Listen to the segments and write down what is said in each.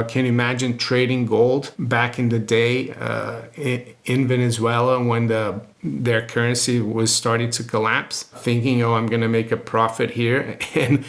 Can you imagine trading gold back in the day in Venezuela when their currency was starting to collapse, thinking, oh, I'm going to make a profit here and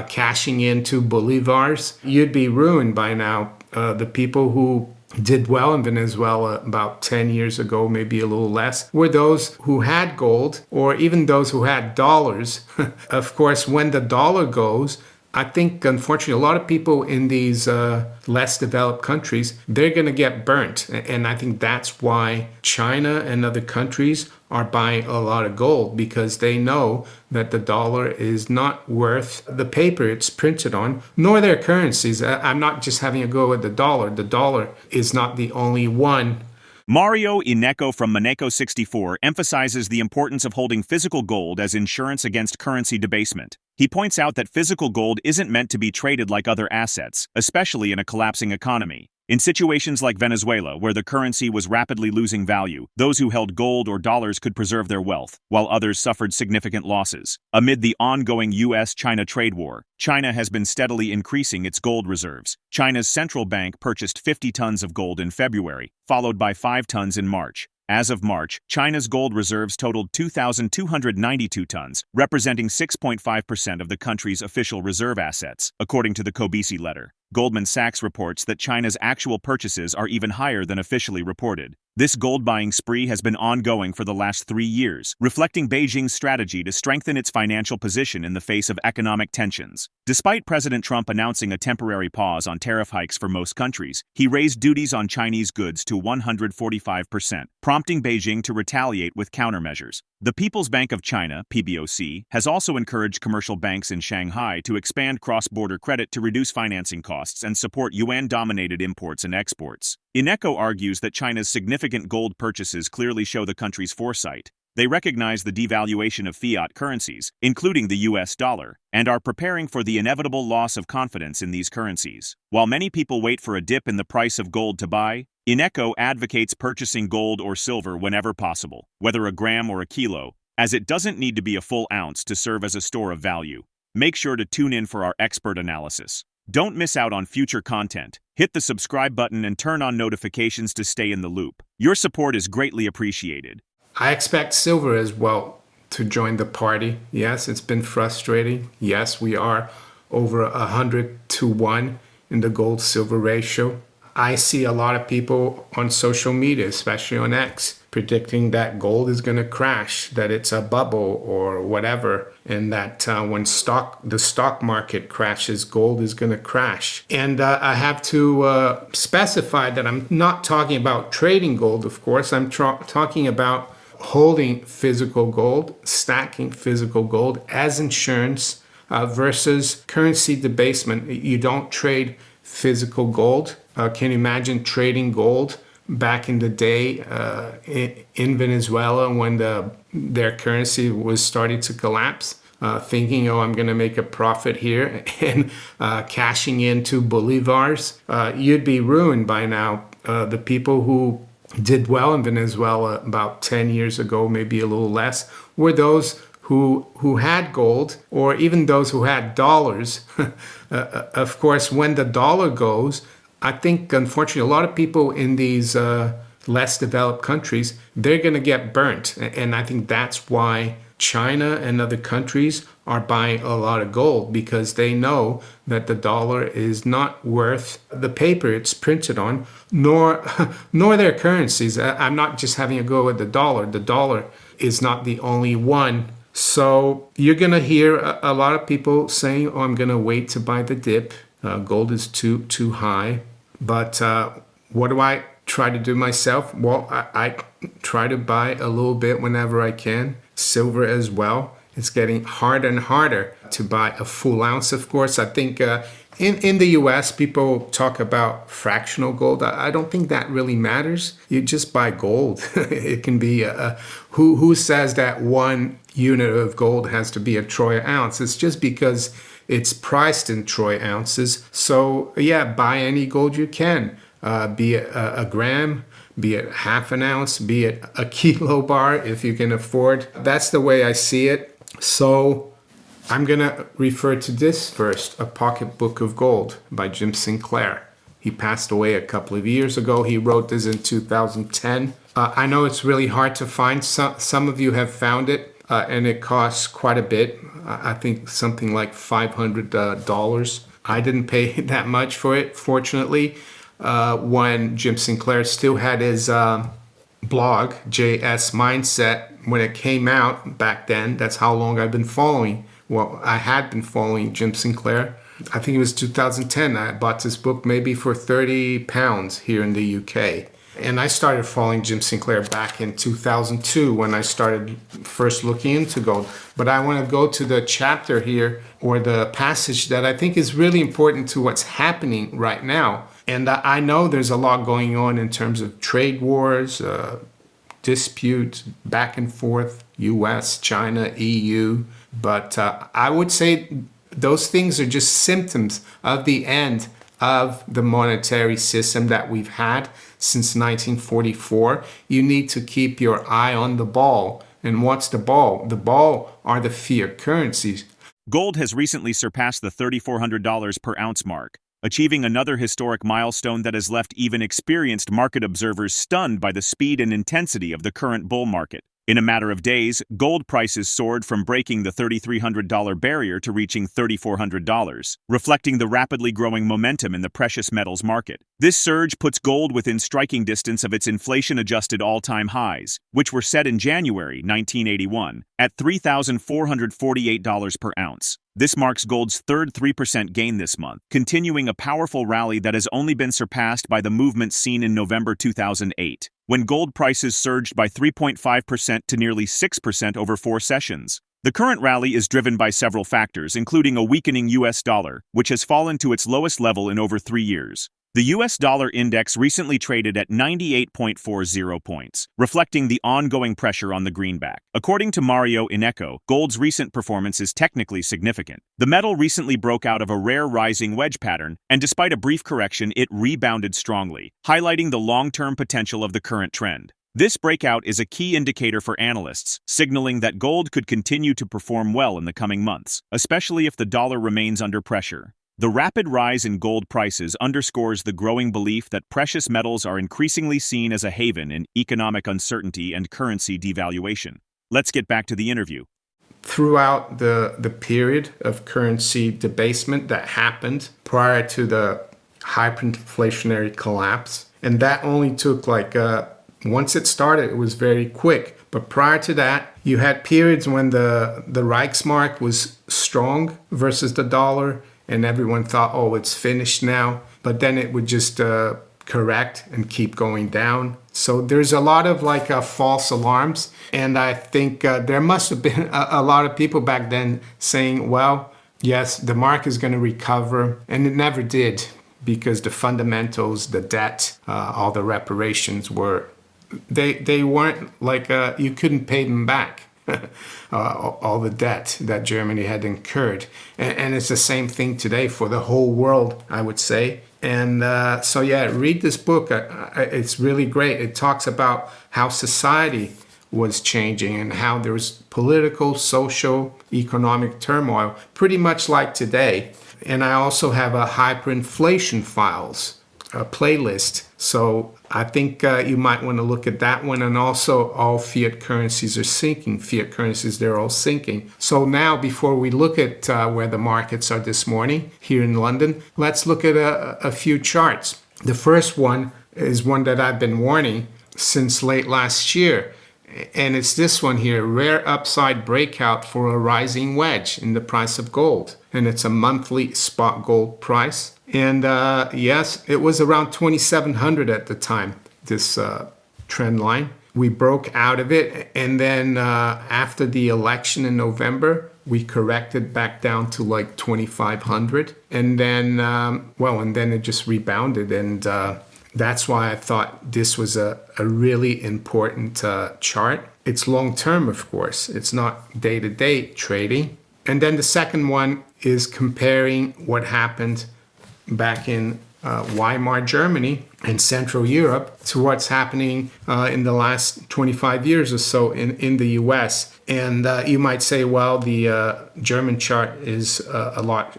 cashing into bolivars? You'd be ruined by now. The people who did well in Venezuela about 10 years ago, maybe a little less, were those who had gold or even those who had dollars. Of course, when the dollar goes, I think, unfortunately, a lot of people in these less developed countries, they're going to get burnt. And I think that's why China and other countries are buying a lot of gold, because they know that the dollar is not worth the paper it's printed on, nor their currencies. I'm not just having a go at the dollar. The dollar is not the only one. MarioInnecco from Innecco64 emphasizes the importance of holding physical gold as insurance against currency debasement. He points out that physical gold isn't meant to be traded like other assets, especially in a collapsing economy. In situations like Venezuela, where the currency was rapidly losing value, those who held gold or dollars could preserve their wealth, while others suffered significant losses. Amid the ongoing U.S. China trade war, China has been steadily increasing its gold reserves. China's central bank purchased 50 tons of gold in February, followed by 5 tons in March. As of March, China's gold reserves totaled 2,292 tons, representing 6.5% of the country's official reserve assets, according to the Kobeissi Letter. Goldman Sachs reports that China's actual purchases are even higher than officially reported. This gold-buying spree has been ongoing for the last 3 years, reflecting Beijing's strategy to strengthen its financial position in the face of economic tensions. Despite President Trump announcing a temporary pause on tariff hikes for most countries, he raised duties on Chinese goods to 145%, prompting Beijing to retaliate with countermeasures. The People's Bank of China, PBOC, has also encouraged commercial banks in Shanghai to expand cross-border credit to reduce financing costs and support yuan-dominated imports and exports. Innecco argues that China's significant gold purchases clearly show the country's foresight. They recognize the devaluation of fiat currencies, including the U.S. dollar, and are preparing for the inevitable loss of confidence in these currencies. While many people wait for a dip in the price of gold to buy, Innecco advocates purchasing gold or silver whenever possible, whether a gram or a kilo, as it doesn't need to be a full ounce to serve as a store of value. Make sure to tune in for our expert analysis. Don't miss out on future content. Hit the subscribe button and turn on notifications to stay in the loop. Your support is greatly appreciated. I expect silver as well to join the party. Yes, it's been frustrating. Yes, we are over 100 to 1 in the gold-silver ratio. I see a lot of people on social media, especially on X, predicting that gold is going to crash, that it's a bubble or whatever, and that when the stock market crashes, gold is going to crash. And I have to specify that I'm not talking about trading gold, of course. I'm talking about holding physical gold, stacking physical gold as insurance versus currency debasement. You don't trade physical gold. Can you imagine trading gold back in the day in Venezuela when their currency was starting to collapse, thinking, oh, I'm going to make a profit here and cashing into bolivars? You'd be ruined by now. The people who did well in Venezuela about 10 years ago, maybe a little less, were those who had gold or even those who had dollars. Of course, when the dollar goes, I think, unfortunately, a lot of people in these less developed countries, they're going to get burnt. And I think that's why China and other countries are buying a lot of gold, because they know that the dollar is not worth the paper it's printed on, nor their currencies. I'm not just having a go at the dollar. The dollar is not the only one. So you're going to hear a lot of people saying, oh, I'm going to wait to buy the dip. Gold is too high. But what do I try to do myself? Well, I try to buy a little bit whenever I can. Silver as well. It's getting harder and harder to buy a full ounce, of course. I think in the U.S., people talk about fractional gold. I don't think that really matters. You just buy gold. It can be, who says that 1 unit of gold has to be a troy ounce? It's just because it's priced in troy ounces. So yeah, buy any gold you can, be it a gram, be it half an ounce, be it a kilo bar if you can afford. That's the way I see it. So I'm going to refer to this first, A Pocketbook of Gold by Jim Sinclair. He passed away a couple of years ago. He wrote this in 2010. I know it's really hard to find. Some of you have found it, and it costs quite a bit. I think something like $500. I didn't pay that much for it, fortunately. When Jim Sinclair still had his blog, JS Mindset, when it came out back then. That's how long I've been following. Well, I had been following Jim Sinclair. I think it was 2010. I bought this book maybe for £30 here in the UK. And I started following Jim Sinclair back in 2002 when I started first looking into gold. But I want to go to the chapter here, or the passage that I think is really important to what's happening right now. And I know there's a lot going on in terms of trade wars, disputes, back and forth, U.S., China, EU. But I would say those things are just symptoms of the end of the monetary system that we've had since 1944. You need to keep your eye on the ball. And what's the ball? The ball are the fiat currencies. Gold has recently surpassed the $3,400 per ounce mark, achieving another historic milestone that has left even experienced market observers stunned by the speed and intensity of the current bull market. In a matter of days, gold prices soared from breaking the $3,300 barrier to reaching $3,400, reflecting the rapidly growing momentum in the precious metals market. This surge puts gold within striking distance of its inflation-adjusted all-time highs, which were set in January 1981, at $3,448 per ounce. This marks gold's third 3% gain this month, continuing a powerful rally that has only been surpassed by the movement seen in November 2008, when gold prices surged by 3.5% to nearly 6% over 4 sessions. The current rally is driven by several factors, including a weakening U.S. dollar, which has fallen to its lowest level in over 3 years. The U.S. dollar index recently traded at 98.40 points, reflecting the ongoing pressure on the greenback. According to MarioInnecco, gold's recent performance is technically significant. The metal recently broke out of a rare rising wedge pattern, and despite a brief correction, it rebounded strongly, highlighting the long-term potential of the current trend. This breakout is a key indicator for analysts, signaling that gold could continue to perform well in the coming months, especially if the dollar remains under pressure. The rapid rise in gold prices underscores the growing belief that precious metals are increasingly seen as a haven in economic uncertainty and currency devaluation. Let's get back to the interview. Throughout the period of currency debasement that happened prior to the hyperinflationary collapse, and that only took once it started, it was very quick. But prior to that, you had periods when the Reichsmark was strong versus the dollar, and everyone thought, oh, it's finished now. But then it would just correct and keep going down. So there's a lot of false alarms. And I think there must have been a lot of people back then saying, well, yes, the market is going to recover. And it never did, because the fundamentals, the debt, all the reparations they weren't you couldn't pay them back. All the debt that Germany had incurred. And it's the same thing today for the whole world, I would say. And so, yeah, read this book. It's really great. It talks about how society was changing and how there was political, social, economic turmoil, pretty much like today. And I also have a hyperinflation files playlist. So I think you might want to look at that one. And also, all fiat currencies are sinking. Fiat currencies, they're all sinking. So now, before we look at where the markets are this morning here in London, let's look at a few charts. The first one is one that I've been warning since late last year. And it's this one here, rare upside breakout for a rising wedge in the price of gold. And it's a monthly spot gold price. And yes, it was around 2,700 at the time, this trend line. We broke out of it. And then after the election in November, we corrected back down to 2,500. And then, and then it just rebounded. And that's why I thought this was a really important chart. It's long-term, of course. It's not day-to-day trading. And then the second one is comparing what happened back in Weimar, Germany, and Central Europe to what's happening in the last 25 years or so in the U.S. And you might say, well, the German chart is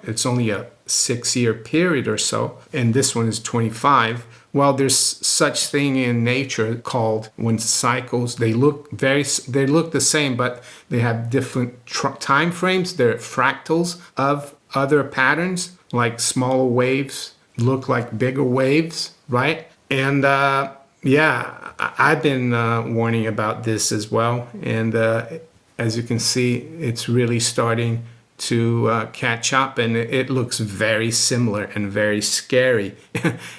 it's only a 6-year period or so, and this one is 25. Well, there's such thing in nature called when cycles, they look the same, but they have different time frames. They're fractals of other patterns, like smaller waves look like bigger waves, right? And yeah, I've been warning about this as well. And as you can see, it's really starting to catch up, and it looks very similar and very scary.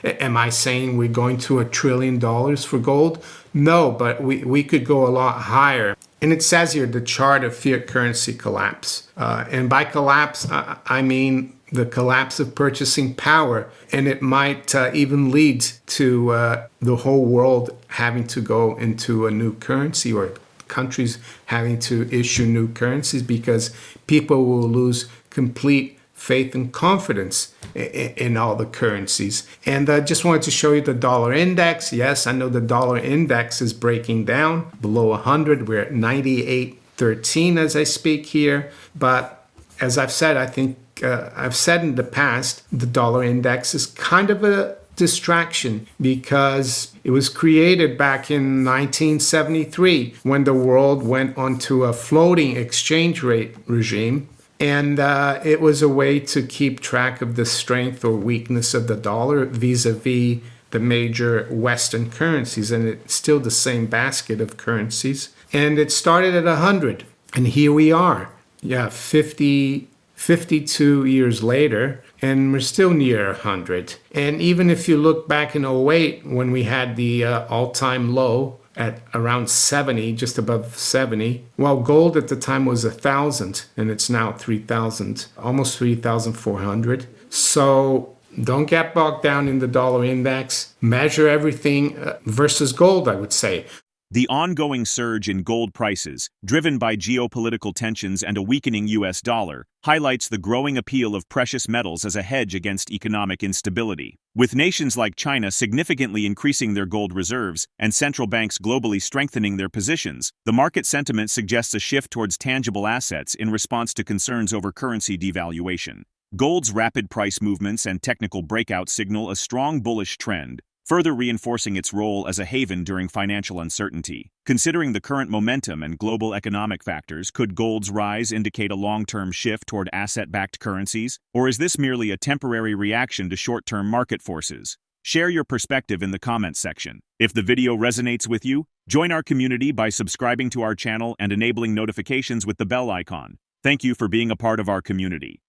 Am I saying we're going to $1 trillion for gold? No, but we could go a lot higher. And it says here the chart of fiat currency collapse. And by collapse, I mean the collapse of purchasing power. And it might even lead to the whole world having to go into a new currency, or countries having to issue new currencies, because people will lose complete faith and confidence in all the currencies. And I just wanted to show you the dollar index. Yes, I know the dollar index is breaking down below 100. We're at 98.13 as I speak here. But as I've said, I think I've said in the past, the dollar index is kind of a distraction, because it was created back in 1973 when the world went onto a floating exchange rate regime. And it was a way to keep track of the strength or weakness of the dollar vis-a-vis the major Western currencies. And it's still the same basket of currencies. And it started at 100. And here we are. Yeah, 52 years later, and we're still near 100. And even if you look back in '08, when we had the all-time low at around 70, just above 70, well, gold at the time was 1,000, and it's now 3,000, almost 3,400. So don't get bogged down in the dollar index. Measure everything versus gold, I would say. The ongoing surge in gold prices, driven by geopolitical tensions and a weakening U.S. dollar, highlights the growing appeal of precious metals as a hedge against economic instability. With nations like China significantly increasing their gold reserves and central banks globally strengthening their positions, the market sentiment suggests a shift towards tangible assets in response to concerns over currency devaluation. Gold's rapid price movements and technical breakout signal a strong bullish trend, further reinforcing its role as a haven during financial uncertainty. Considering the current momentum and global economic factors, could gold's rise indicate a long-term shift toward asset-backed currencies, or is this merely a temporary reaction to short-term market forces? Share your perspective in the comments section. If the video resonates with you, join our community by subscribing to our channel and enabling notifications with the bell icon. Thank you for being a part of our community.